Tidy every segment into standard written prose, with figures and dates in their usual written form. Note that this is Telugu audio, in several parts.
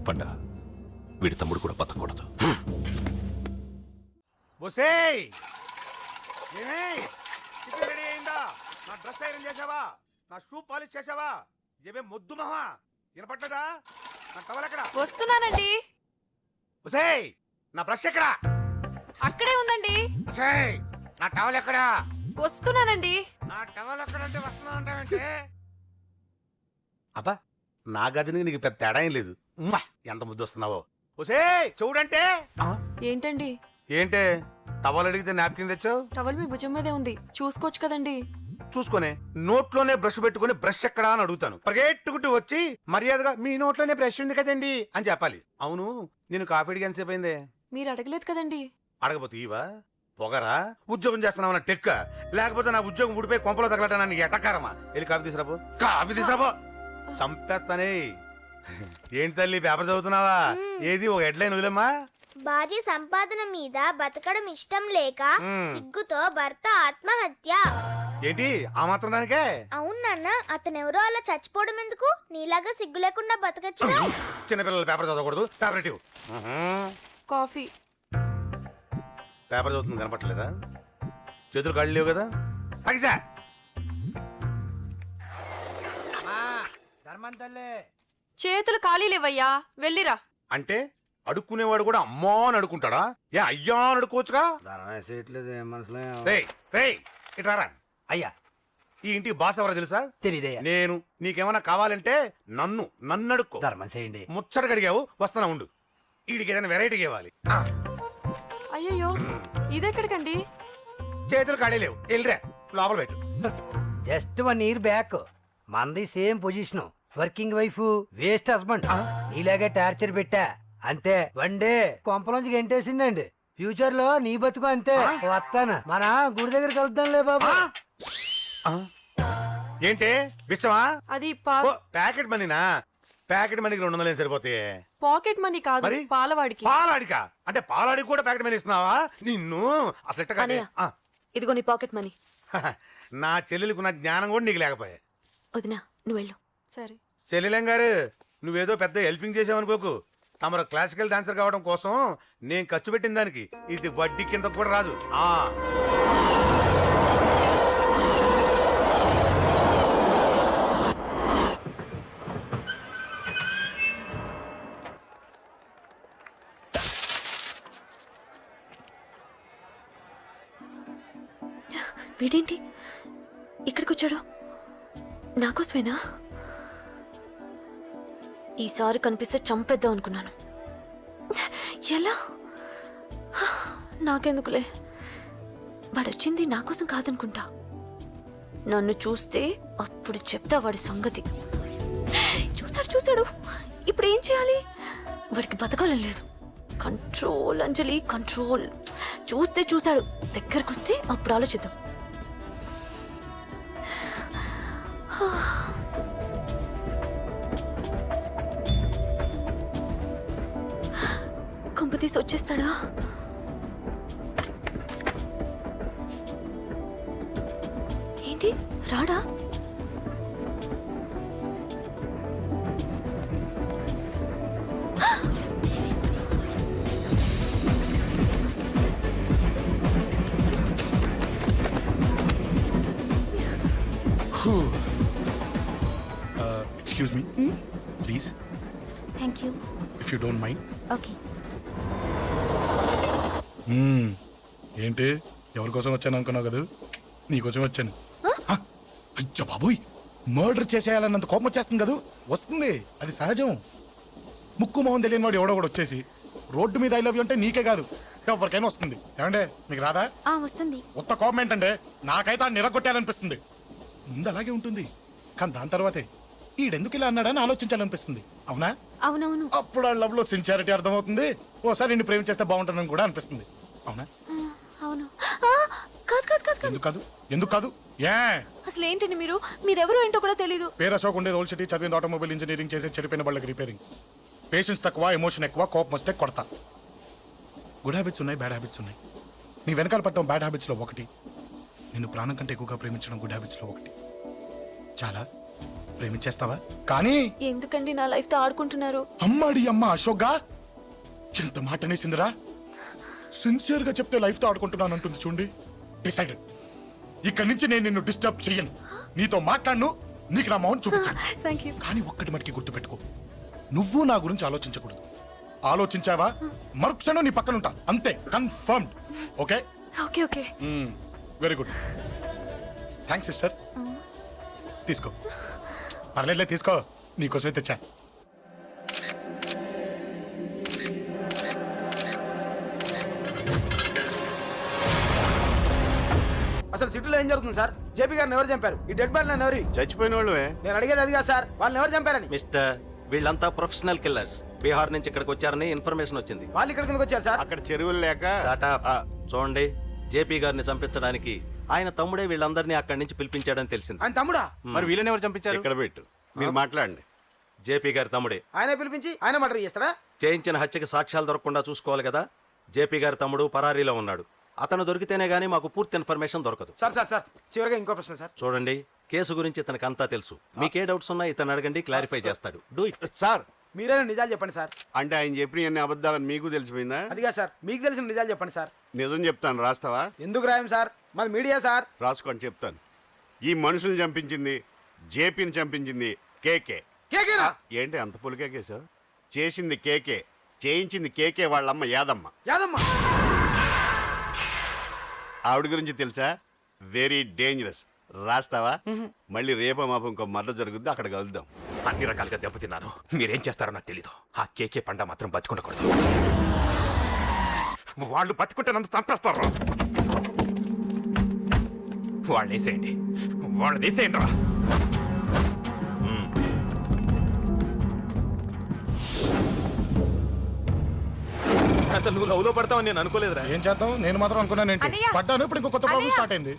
పండ వీడి తమ్ముడు కూడా బతకూడదు. బొసేయ్ రెడీ అయిందా? నా డ్రెస్ ఐరన్ చేసావా? నా షూ పాలిష్ చేసావా? ఏమే మొద్దు మహా వినపట్టదా? నా టవల్ ఎక్కడ? వస్తున్నానండి. బొసేయ్ నా బ్రష్ ఎక్కడ? అక్కడే ఉందండి. బొసేయ్ నా టవల్ ఎక్కడ? వస్తున్నానండి. నా టవల్ ఎక్కడంటే వస్తున్నా అంటావంటే? అబ్బా నా గజనికి నీకు పెద్ద తేడా ఏం లేదు. ఉమ్మా, ఎంత ముద్దు వస్తున్నావో. బొసేయ్ చూడంటే. ఏంటండి? ఏంటే టవల్ అడిగితే నాప్కిన్ తెచ్చావు? టవల్ మీ భుజం మీదే ఉంది, చూసుకోవచ్చు కదండి. చూసుకునే నోట్లోనే బ్రష్ పెట్టుకుని బ్రష్ ఎక్కడా అని అడుగుతాను. పరిగెట్టుకుంటూ వచ్చి మర్యాదగా మీ నోట్లోనే బ్రష్ ఉంది కదండి అని చెప్పాలి. అవును నేను కాఫీ అడిగి ఎంతసేపు అయిందే? మీరు అడగలేదు కదండి. అడగపోతే ఇవా పొగరా? ఉద్యోగం చేస్తున్నావు టెక్క, లేకపోతే నా ఉద్యోగం ఊడిపోయి కొంపలో తగలటా నీకు ఎటకారమా? వెళ్ళి కాఫీ తీసుకురాబో. కాఫీ తీసుకురాబో, చంపేస్తానే. ఏంటి తల్లి పేపర్ చదువుతున్నావా? ఏది ఒక హెడ్లైన్ వదిలేమ్మా. భార్య సంపాదన మీద బతకడం ఇష్టం లేక సిగ్గుతో భర్త ఆత్మహత్య. ఏంటి ఆ మాత్రం దానికే? అవును నాన్న, అతనెవరో అలా చచ్చిపోవడం ఎందుకు? నీలాగా సిగ్గు లేకుండా బతకచ్చు. చిన్నపిల్లలు పేపర్ చదవకూడదు. పేపర్ ఇటు. కాఫీ. పేపర్ చదువుతుంది కనపట్టలేదా? చేతులు కాళ్ళు లేవు కదా? తగ్గిసా చేతులు ఖాళీ లేవయ్యా, వెళ్ళిరా. అంటే అడుక్కునేవాడు కూడా అమ్మా అని అడుకుంటాడా? ఏ అయ్యా అని అడుకోవచ్చుగా? ఇట్రారా. అయ్యా ఈ ఇంటికి బాస్ ఎవరో తెలుసా? తెలీదయ్యా. నేను. నీకేమన్నా కావాలంటే నన్ను అడుక్కో. ధర్మం చేయండి. ముచ్చటగా అడిగావు, వస్తున్నా ఉండు. వీడికి ఏదైనా వెరైటీ ఇవ్వాలి. అయ్యయ్యో, ఇదెక్కడికండి? చేతులు ఖాళీ లేవు, వెళ్ళిరా లోపల పెట్టు. జస్ట్ 1 year బ్యాక్ మంది same position, working wife, waste husband. నీలాగే టార్చర్ పెట్టా అంతే. 1 day కొంపలోంచి గెంటేసిందండి. ఫ్యూచర్ లో నీ బతుకు అంతే. వస్తాను, మన గుడి దగ్గర కలుద్దాంలే బాబా. ఏంటి విషమా? అది ప్యాకెట్ మనీనా? ప్యాకెట్ మనీకి 200 సరిపోతాయి. పాకెట్ మనీ కాదు, మరి? పాలవాడికి. పాలాడికా? అంటే పాలాడికి కూడా ప్యాకెట్ మనీ ఇస్తున్నావా? నిన్ను అసలు ఎట్ట కాదే. ఇదిగో నీ పాకెట్ మనీ. నా చెల్లెలకు నా జ్ఞానం కూడా నీకు లేకపోయా. వదినా నువ్వు వెళ్ళు. సరే. చెల్లెలం గారు నువ్వేదో పెద్ద హెల్పింగ్ చేసావనుకోకు. తమరు క్లాసికల్ డాన్సర్ కావడం కోసం నేను ఖర్చు పెట్టిన దానికి ఇది వడ్డీ కింద కూడా రాదు. వీడేంటి ఇక్కడికి వచ్చాడు? నాకోసమేనా? ఈసారి కనిపిస్తే చంపేద్దాం అనుకున్నాను. ఎలా? నాకెందుకులే, వాడొచ్చింది నా కోసం కాదనుకుంటా. నన్ను చూస్తే అప్పుడు చెప్తా వాడి సంగతి. చూశాడు. ఇప్పుడు ఏం చేయాలి? వాడికి బతకాలని లేదు. కంట్రోల్ అంజలి, కంట్రోల్. చూశాడు, దగ్గరకు వస్తే అప్పుడు ఆలోచిద్దాం. కొంపతీసి వచ్చేస్తాడా? ఏంటి రాడా? Excuse me, please. Thank you. If you don't mind. Okay. ఏంటి ఎవరి కోసం వచ్చాను అనుకున్నావు కదా? నీకోసం వచ్చాను. అయ్యో బాబోయ్, మర్డర్ చేసేయాలన్నంత కోపం వచ్చేస్తుంది కదా? వస్తుంది, అది సహజం. ముక్కు మొహం తెలియని వాడు ఎవడో కూడా వచ్చేసి రోడ్డు మీద ఐ లవ్ యూ అంటే నీకే కాదు ఎవరికైనా వస్తుంది. ఏమంటే మీకు రాదా? వస్తుంది. ఉత్త కోపం ఏంటంటే నాకైతే ఆ నిరగొట్టాలనిపిస్తుంది. ముందు అలాగే ఉంటుంది, కానీ దాని తర్వాతే ఈడెందుకు ఇలా అన్నాడని ఆలోచించాలనిపిస్తుంది. అవునా? అవునవును. అప్పుడు ఆ లవ్ లో సిన్సియారిటీ అర్థమవుతుంది. ఓసారి నిన్ను ప్రేమించేస్తే బాగుంటుందని కూడా అనిపిస్తుంది. అవునా? అవును. ఎందుకు కాదు? ఏ అసలు ఏంటండి మీరెవరో ఏంటో కూడా తెలీదు. పేరు అశోక్, ఉండేది ఓల్డ్ సిటీ, చదివింది ఆటోమొబైల్ ఇంజనీరింగ్, చేసే చెడిపోయిన వాళ్ళకి రిపేరింగ్. పేషెన్స్ తక్కువ, ఎమోషన్ ఎక్కువ, కోపం వస్తే కొడతా. గుడ్ హ్యాబిట్స్ ఉన్నాయి, బ్యాడ్ హ్యాబిట్స్ ఉన్నాయి. నీ వెనకాల పట్టడం బ్యాడ్ హ్యాబిట్స్ లో ఒకటి, నిన్ను ప్రాణం కంటే ఎక్కువగా ప్రేమించడం గుడ్ హ్యాబిట్స్ లో ఒకటి. చాలా ప్రేమించేస్తావా? కానీ ఎందుకండి నా లైఫ్ తో ఆడుకుంటున్నారు? అమ్మాడి అమ్మ అశోక్గా ఎంత మాట అనేసిందిరా. సిన్సియర్ గా చెప్తే లైఫ్ తో ఆడుకుంటున్నాను అంటుంది చూడండి. డిసైడెడ్. ఇక్కడి నుంచి నేను నిన్ను డిస్టర్బ్ చెయ్యను. నీతో మాట్లాడను, నీకు నా మౌన్ చూపించాను. Thank you. కానీ ఒక్కటి మటుకి గుర్తుపెట్టుకో, నువ్వు నా గురించి ఆలోచించకూడదు. ఆలోచించావా మరుక్షణం నీ పక్కన ఉంటా. అంతే, confirmed. Okay okay okay. Very good. Thanks sister. తీసుకో. పర్లేదులే, తీసుకో. నీకోసమే తెచ్చా. అసలు సిటీలో ఏం జరుగుతుంది సార్? జేపీ గారిని ఎవరు చంపారు? ఈ డెడ్ బాడీ ఎవరు? చచ్చిపోయిన వాళ్ళే. నేను అడిగేది అది కాదు సార్, వాళ్ళని ఎవరు చంపారని. మిస్టర్, వీళ్ళంతా ప్రొఫెషనల్ కిల్లర్స్. బీహార్ నుంచి ఇక్కడికి వచ్చారని ఇన్ఫర్మేషన్ వచ్చింది. వాళ్ళు ఇక్కడ కిందకి వచ్చారు సార్. అక్కడ చెరువులు లేక చూడండి, జేపీ గారిని చంపించడానికి ఆయన తమ్ముడే వీళ్ళందరినీ అక్కడి నుంచి పిలిపించాడని తెలిసింది. ఆయన తమ్ముడా? మరి వీళ్ళని ఎవరు చంపించారు? ఇక్కడ పెట్టు, మీరు మాట్లాడండి. జేపీ గారి తమ్ముడే. ఆయన పిలిపించి ఆయన మర్డర్ చేస్తారా? చేయించిన హత్యకి సాక్ష్యాలు దొరకకుండా చూసుకోవాలి కదా. జేపీ గారి తమ్ముడు పరారీలో ఉన్నాడు. అతను దొరికితేనే గానీ మాకు పూర్తి ఇన్ఫర్మేషన్ దొరకదు. సార్ సార్ సార్ చివరిగా ఇంకో ప్రశ్న సార్. చూడండి, కేసు గురించి ఇతనికి అంతా తెలుసు. మీకే డౌట్స్ ఉన్నా ఇతను అడగండి, క్లారిఫై చేస్తాడు. Do it. సార్, మీరైనా నిజాలు చెప్పండి సార్. అంటే ఆయన చెప్పిన అన్ని అబద్ధాలని మీకు తెలిసిపోయిందా? అదిగా సార్, మీకు తెలిసిన నిజాలు చెప్పండి సార్. నిజం చెప్తాను, రాస్తావా? ఎందుకు రాయం సార్, మాది మీడియా సార్. రాసుకొని చెప్తాను. ఈ మనుషుల్ని చంపించింది, జేపీని చంపించింది కేకే. కేకేనా? ఏంటి అంత పులికేకేసా? చేసింది కేకే, చేయించింది కేకే వాళ్ళమ్మ యాదమ్మ. యాదమ్మ? ఆవిడ గురించి తెలుసా? Very dangerous. రాస్తావా? మళ్ళీ రేపో మాపం ఇంకో మర్డర్ జరుగుద్ది, అక్కడ కలుద్దాం. అన్ని రకాలుగా దెబ్బతిన్నాను. మీరేం చేస్తారో నాకు తెలీదు. ఆ కేకే పండ మాత్రం బతుకుండకూడదు. వాళ్ళు బతుకుంటే నన్ను చంపేస్తారు. వాళ్ళని వేసేయండి, వాళ్ళని వేసేయండి రా. అసలు నువ్వు లవ్లో పడతావని నేను అనుకోలేదురా. ఏం చేద్దాం, నేను మాత్రం అనుకున్నాను ఏంటి. అన్నయ్య! పడ్డాను, ఇప్పుడు ఇంకో కొత్త ప్రాబ్లం స్టార్ట్ అయింది.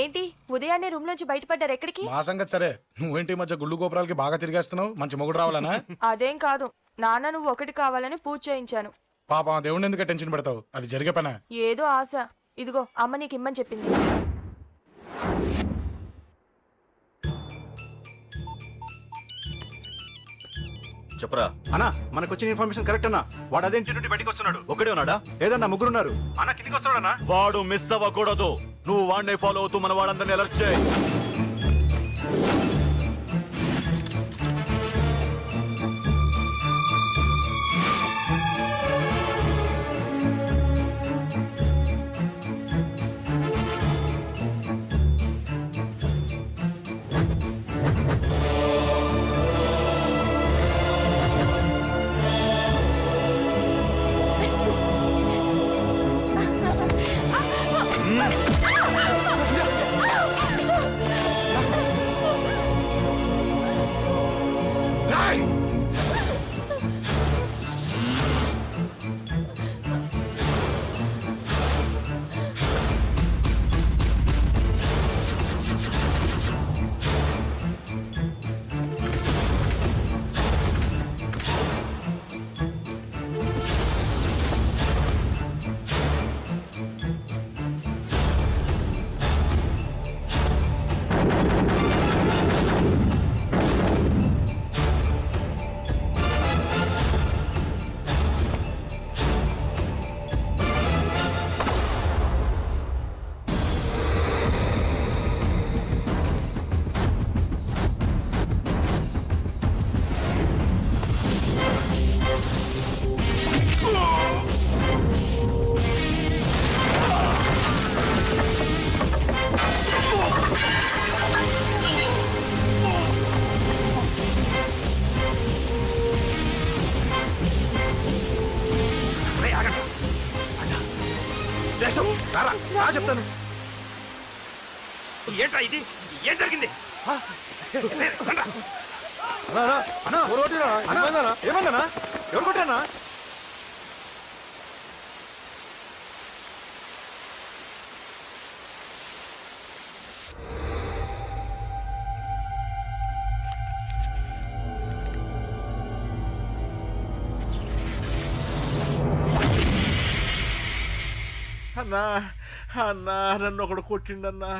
ఏంటి ఉదయాన్నే రూమ్ నుంచి బయటపడ్డారు? ఎక్కడికి? మా సంగతి సరే, నువ్వేంటి ఈ మధ్య గుళ్ళు గోపురాలకి బాగా తిరిగేస్తున్నావు? మంచి మొగుడు రావాలనా? అదేం కాదు నాన్న, నువ్వు ఒకటి కావాలని పూజ చేయించాను. పాపం ఆ దేవుడిని ఎందుకు టెన్షన్ పెడతావు? అది జరిగే పనా? ఏదో ఆశ. ఇదిగో అమ్మ నీకు ఇమ్మని చెప్పింది. చెప్పరా అన్నా, మనకు వచ్చిన ఇన్ఫర్మేషన్ కరెక్ట్ అన్నా. వాడు అదేంటి నుండి బయటకు వస్తున్నాడు. ఒక్కడే ఉన్నాడా? లేదన్నా, ముగ్గురున్నారు. అన్న కిందికి వస్తాడన్నా. వాడు మిస్ అవ్వకూడదు. నువ్వు వాడిని ఫాలో అవుతూ మన వాళ్ళందరినీ అలర్ట్ చేయి. చెప్తాను. ఏంట్రా ఇది? ఏం జరిగింది? ఏమన్నా ఎవరు కొట్టానా? అన్నా, అన్నా, నన్ను ఒకడు కొట్టిండన్నా.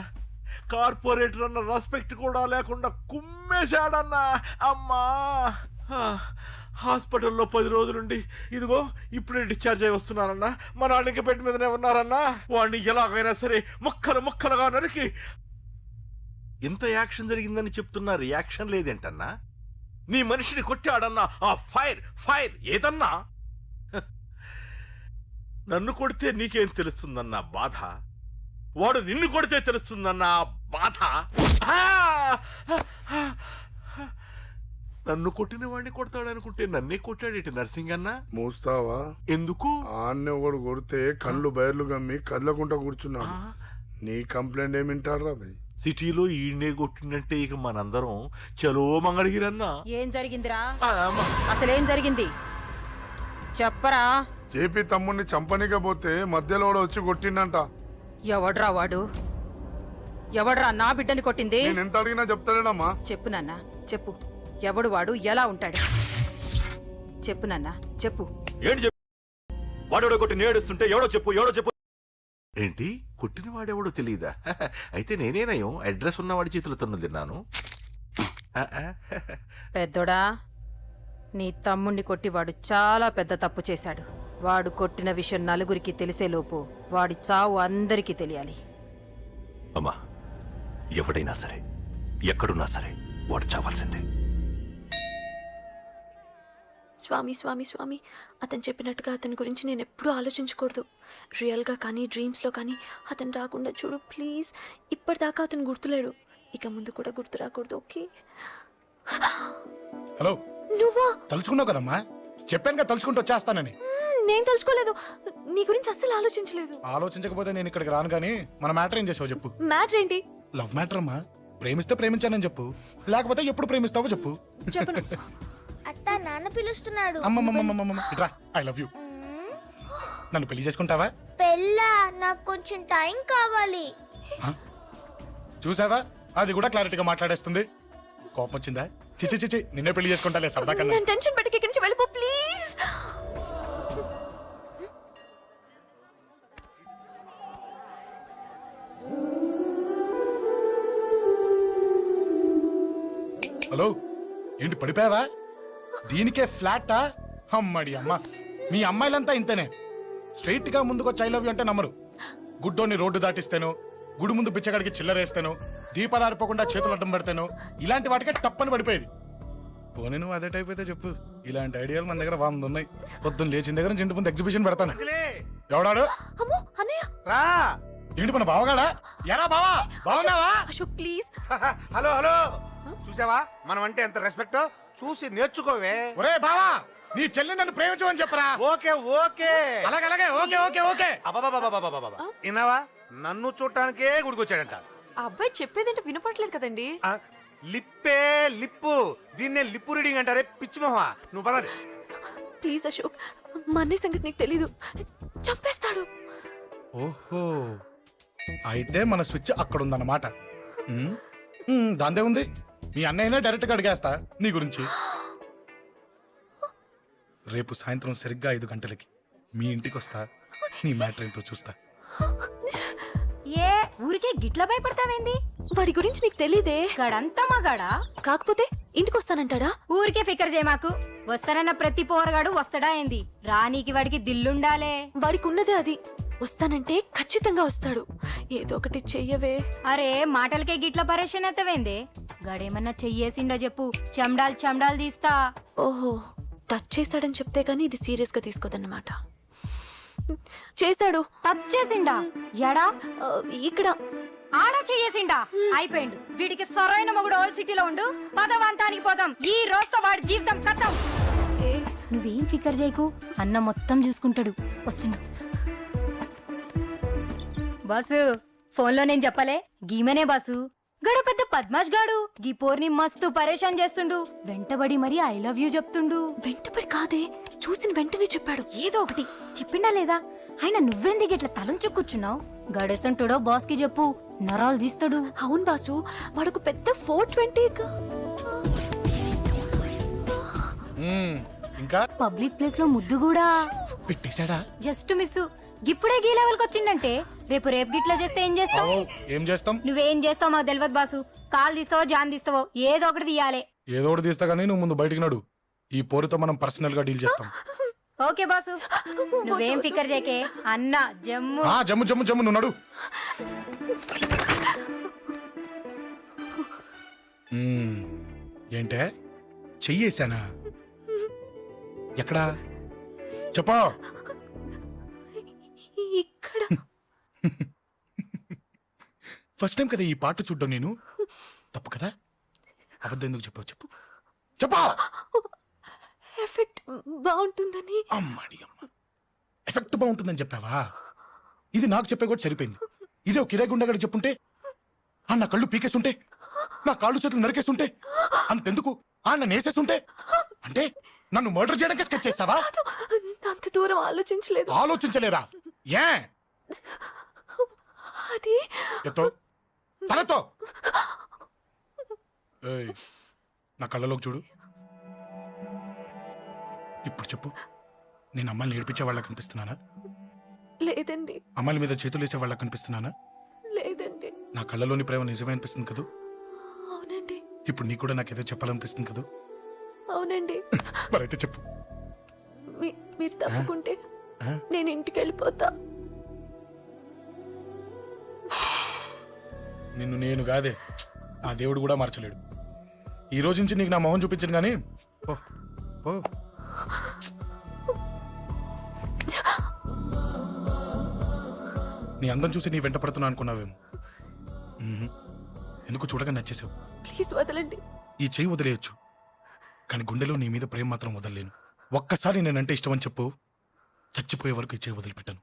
కార్పొరేటర్ అన్న రెస్పెక్ట్ కూడా లేకుండా కుమ్మేశాడన్నా. అమ్మా హాస్పిటల్లో 10 రోజులుండి ఇదిగో ఇప్పుడే డిశ్చార్జ్ అయి వస్తున్నానన్నా. మా నాన్న ఇంకా బెడ్ మీదనే ఉన్నారన్నా. వాడిని ఎలాగైనా సరే ముక్కలుగా నరికి. ఇంత యాక్షన్ జరిగిందని చెప్తున్నా, రియాక్షన్ లేదేంటన్నా? నీ మనిషిని కొట్టాడన్నా. ఆ ఫైర్ ఏదన్నా? నన్ను కొడితే నీకేం తెలుస్తుందన్నా బాధ, వాడు నిన్ను కొడితే తెలుస్తుందన్నా బాధ. నన్ను కొట్టిన వాడిని కొడతాడనుకుంటే నన్నే కొట్టాడేటి నర్సింగ్ అన్నా. మూస్తావా? ఎందుకు? ఆన్నే ఒకడు కొడితే కళ్ళు బయర్లు గమ్మి కదలకుండా కూర్చున్నాడు. నీ కంప్లైంట్ ఏమింటారా భయ్? సిటీలో ఈయనే కొట్టిందంటే ఇక మనందరం చలో మంగళగిరన్నా. ఏం జరిగిందిరా? అసలేం జరిగింది చెప్పరా? జేపీ తమ్ముడిని చంపనీకపోతే మధ్యలో కూడా వచ్చి కొట్టిండంట. ఎవడ్రా వాడు? ఎవడ్రా నా బిడ్డని కొట్టింది? నేను ఎంత అడిగినా చెప్తాడమ్మా. చెప్పు నాన్న చెప్పు. ఎవడు వాడు? ఎలా ఉంటాడు? చెప్పు నాన్న చెప్పు. ఏంటి చెప్పు? వాడెవడో కొట్టి నేడుస్తుంటే ఎవడో చెప్పు. ఏంటి? కొట్టిన వాడెవడో తెలియదా? అయితే నేనేనయం అడ్రస్ ఉన్నవాడి చేతులు తన్ను తిన్నాను. పెద్దోడా, నీ తమ్ముణ్ణి కొట్టి వాడు చాలా పెద్ద తప్పు చేశాడు. వాడు కొట్టిన విషయం నలుగురికి తెలిసేలోపు వాడి చావు అందరికీ తెలియాలి. అమ్మా, ఎవడైనా సరే ఎక్కడున్నా సరే వాడు చావాల్సిందే. స్వామి స్వామి స్వామి, అతను చెప్పినట్టుగా అతని గురించి నేను ఎప్పుడూ ఆలోచించకూడదు. రియల్గా కానీ డ్రీమ్స్లో కానీ అతను రాకుండా చూడు ప్లీజ్. ఇప్పటిదాకా అతను గుర్తులేడు, ఇక ముందు కూడా గుర్తు రాకూడదు. ఓకే? హలో, నువ్వా? తలుచుకున్నావు కదమ్మా, చెప్పాను కదా తలుచుకుంటూ వచ్చేస్తానని. నేను తలుచుకోలేదు, నీ గురించి అస్సలు ఆలోచించలేదు. ఆలోచించకపోతే నేను ఇక్కడికి రాను. కానీ మన మ్యాటర్ ఏం చేసావు చెప్పు. మ్యాటర్ ఏంటి? లవ్ మ్యాటర్ అమ్మా. ప్రేమిస్తే ప్రేమించానని చెప్పు, లేకపోతే ఎప్పుడు ప్రేమిస్తావో చెప్పు. చెప్పను. అత్త నాన్న పిలుస్తున్నాడు. అమ్మమ్మమ్మమ్మమ్మ ఇట్రా, ఐ లవ్ యూ. నన్ను పెళ్లి చేసుకుంటావా? పెళ్ళా? నాకు కొంచెం టైం కావాలి. చూసావా, అది కూడా క్లారిటీగా మాట్లాడేస్తుంది. కోపం వచ్చిందా? చిచి నిన్నే పెళ్లి చేసుకుంటాలే సరదా కన్నా. నేను టెన్షన్ పెట్టి ఇక్కడి నుంచి వెళ్ళిపో ప్లీజ్. హలో, ఏంటి పడిపోయావా? దీనికే ఫ్లాటా? అమ్మడి అమ్మ, మీ అమ్మాయిలంతా ఇంతనే. స్ట్రైట్ గా ముందుకొచ్చి ఐ లవ్ యూ అంటే నమ్మరు. గుడ్డోని రోడ్డు దాటిస్తాను, గుడి ముందు బిచ్చగాడికి చిల్లరేస్తాను, దీపాలు ఆరిపోకుండా చేతులు అడ్డం పెడతాను, ఇలాంటి వాటికే తప్పని పడిపోయేది. పోనీ నువ్వు అదే టైప్ అయితే చెప్పు. ఇలాంటి ఐడియాలు మన దగ్గర 100 ఉన్నాయి. పొద్దున్న లేచిన దగ్గర నుంచి ఇంటి ముందు ఎగ్జిబిషన్ పెడతాను. ఎవడాడు? రా. ఏంటి మన బావగాడా? ఎరా బావా, బావున్నావా? అశోక్ ప్లీజ్. హలో చూసావా, మనం అంటే ఎంత రెస్పెక్ట్, చూసి నేర్చుకోవే. ఒరే బావా, నీ చెల్లి నన్ను ప్రేమించమని చెప్పరా. ఓకే అలాగే ఓకే. అబ్బా విన్నావా, నన్ను చూడటానికే గుడికొచ్చాడంట. ఆ అబ్బాయి చెప్పేదంటే వినపడలేదు కదండి. లిప్పు, దీన్నే లిప్పు రీడింగ్ అంటారే పిచ్చి మొహ. నువ్వు పదండి ప్లీజ్ అశోక్, మా అన్నయ్య సంగతి నీకు తెలీదు, చంపేస్తాడు. ఓహో, అయితే మన స్విచ్ అక్కడ ఉందన్నమాట. దాందే ఉంది. మీ అన్నయ్యనే డైరెక్ట్ గా అడిగేస్తా నీ గురించి. రేపు సాయంత్రం సరిగ్గా 5 గంటలకి మీ ఇంటికి వస్తా. నీ మ్యాటర్ ఏంటో చూస్తా. ఏ ఊరికే గిట్ల భయపడతావేంది? వాడి గురించి నీకు తెలీదే. గడంతా మగాడా? కాకపోతే ఇంటికి వస్తానంటాడా? ఊరికే ఫికర్ చేయమాకు. వస్తానన్న ప్రతి పోరగాడు వస్తాడా ఏంది? రానీకి వాడికి దిల్లుండాలే. వాడికి ఉన్నదే అది. వస్తానంటే ఖచ్చితంగా వస్తాడు. ఏదో ఒకటి చెయ్యవే. అరే మాటలకే గిట్ల పరేషన్ అవుతావేంది? గడేమన్నా చెయ్యేసిండో చెప్పు, చెమ్డాల్ తీస్తా. ఓహో, టచ్ చేశాడని చెప్తే గానీ ఇది సీరియస్ గా తీసుకోదన్నమాట. చేశాడు. టచ్ చేసిండా? ఎడా? ఇక్కడ. ఆడ చెయ్యేసిండా? అయిపోయిండు. వీడికి సరైన మొగుడు ఓల్డ్ సిటీలో ఉండు. పదవంతానికి పోదాం. ఈ రోజుతో వాడి జీవితం కథం. నువ్వేం ఫికర్ చేయకు, అన్న మొత్తం చూసుకుంటాడు. వస్తుండు. బాసు, ఫోన్లో నేను చెప్పలే, గీమనే బాసు. గడు పెద్ద పద్మాష్ గాడు. గీ పోర్ని మస్తు పరేషాన్ చేస్తుండు. వెంటబడి మరి ఐ లవ్ యూ చెప్తుండు. వెంటబడి కాదే, చూసిన వెంటనే చెప్పాడు. ఏదో ఒకటి చెప్పిండా లేదా? ఆయన నువ్వెందుకు ఇట్లా తలంచు కూర్చున్నావు? గడేసంటుడో బాస్ కి చెప్పు, నరాలు తీస్తాడు. అవును బాసు, వాడుకు పెద్ద 420. ఇంకా పబ్లిక్ ప్లేస్ లో ముద్దు కూడా పెట్టేశాడా? Just miss. ఇప్పుడే గీ లెవెల్కి వచ్చిండంటే రేపు గిట్లా చేస్తే ఏం చేస్తావు? ఏం చేస్తాం? నువ్వేం చేస్తావు మాకు తెలియదు బాసు. కాలు తీస్తావో జాన్ తీస్తావో ఏదో ఒకటి తీయాలి. ఏదో ఒకటి తీస్తా కానీ నువ్వు ముందు బయటికి నడు. ఈ పోరుతో మనం పర్సనల్ గా డీల్ చేస్తాం. ఓకే బాసు, నువ్వేం ఫికర్ చేకే. అన్న జమ్ము జమ్ము జమ్ము జమ్ము నువ్వు నడు. ఏంటే చెయ్యేశానా? ఎక్కడా చెప్పా? ఇక్కడ ఫస్ట్ టైం కదా ఈ పాట చూడ్డం నేను. తప్పు కదా? అబద్ధం ఎందుకు చెప్పావు చెప్పు చెప్పా. ఎఫెక్ట్ బాగుంటుందని. అమ్మాడి అమ్మ, ఎఫెక్ట్ బాగుంటుందని చెప్పావా? ఇది నాకు చెప్పే కూడా సరిపోయింది. ఇదే ఒక కిరాయి గుండెగాడు చెప్పుంటే, నా కళ్ళు పీకేస్తుంటే, నా కాళ్ళు చేతులు నరికేస్తుంటే, అంతెందుకు నన్ను వేసేస్తుంటే, అంటే నన్ను మర్డర్ చేయడానికి స్కెచ్ చేస్తావా? అంత దూరం ఆలోచించలేదు. ఆలోచించలేదా? ఏ అది ఎత్తో తలతో. ఏయ్, నా కళ్ళలోకి చూడు. ఇప్పుడు చెప్పు, నేను అమ్మాయిని ఏడిపించే వాళ్ళ కనిపిస్తున్నానా? లేదండి. అమ్మాయిల మీద చేతులు వేసే వాళ్ళ కనిపిస్తున్నానా? లేదండి. నా కళ్ళలోని ప్రేమ నిజమే అనిపిస్తుంది కదూ? అవునండి. ఇప్పుడు నీకు కూడా నాకేదో చెప్పాలనిపిస్తుంది కదూ? అవునండి. మరైతే చెప్పు. మీరు తప్పుకుంటే నేను ఇంటికి వెళ్ళిపోతా. నిన్ను నేను కాదే, ఆ దేవుడు కూడా మార్చలేడు. ఈ రోజు నుంచి నీకు నా మొహం చూపించను కానీ ఓ ఓ. నీ అందం చూసి నీ వెంట పడుతున్నా అనుకున్నావేమో. ఎందుకు చూడగా నచ్చేసావు. ప్లీజ్ వదలండి. ఈ చెయ్యి వదిలేయచ్చు, కానీ గుండెలో నీ మీద ప్రేమ మాత్రం వదలలేను. ఒక్కసారి నేనంటే ఇష్టం అని చెప్పు, చచ్చిపోయే వరకు ఈ చెయ్యి వదిలిపెట్టాను.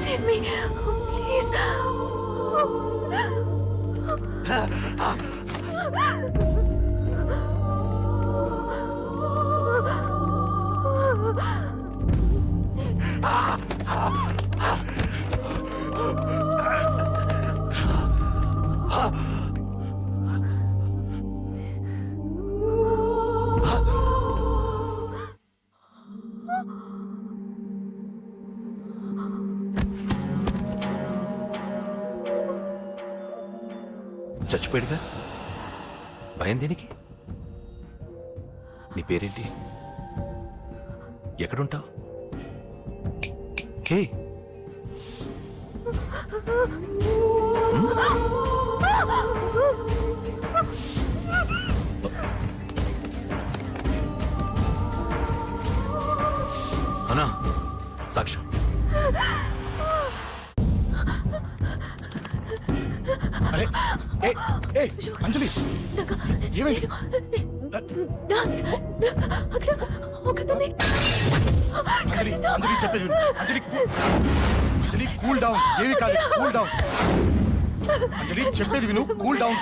Save me, please. చచ్చిపోయాడుగా, భయం దేనికి? నీ పేరేంటి? ఎక్కడుంటావు? హే అన్నా సాక్ష్యం అరే ఏ ఏ అంజలి ఏమైంది అక్కడ ఒకతన్ని అంజలి అంజలి చెప్పేది విను. అంజలి అంజలి కూల్ డౌన్ ఏమి కాదు కూల్ డౌన్ అంజలి చెప్పేది విను కూల్ డౌన్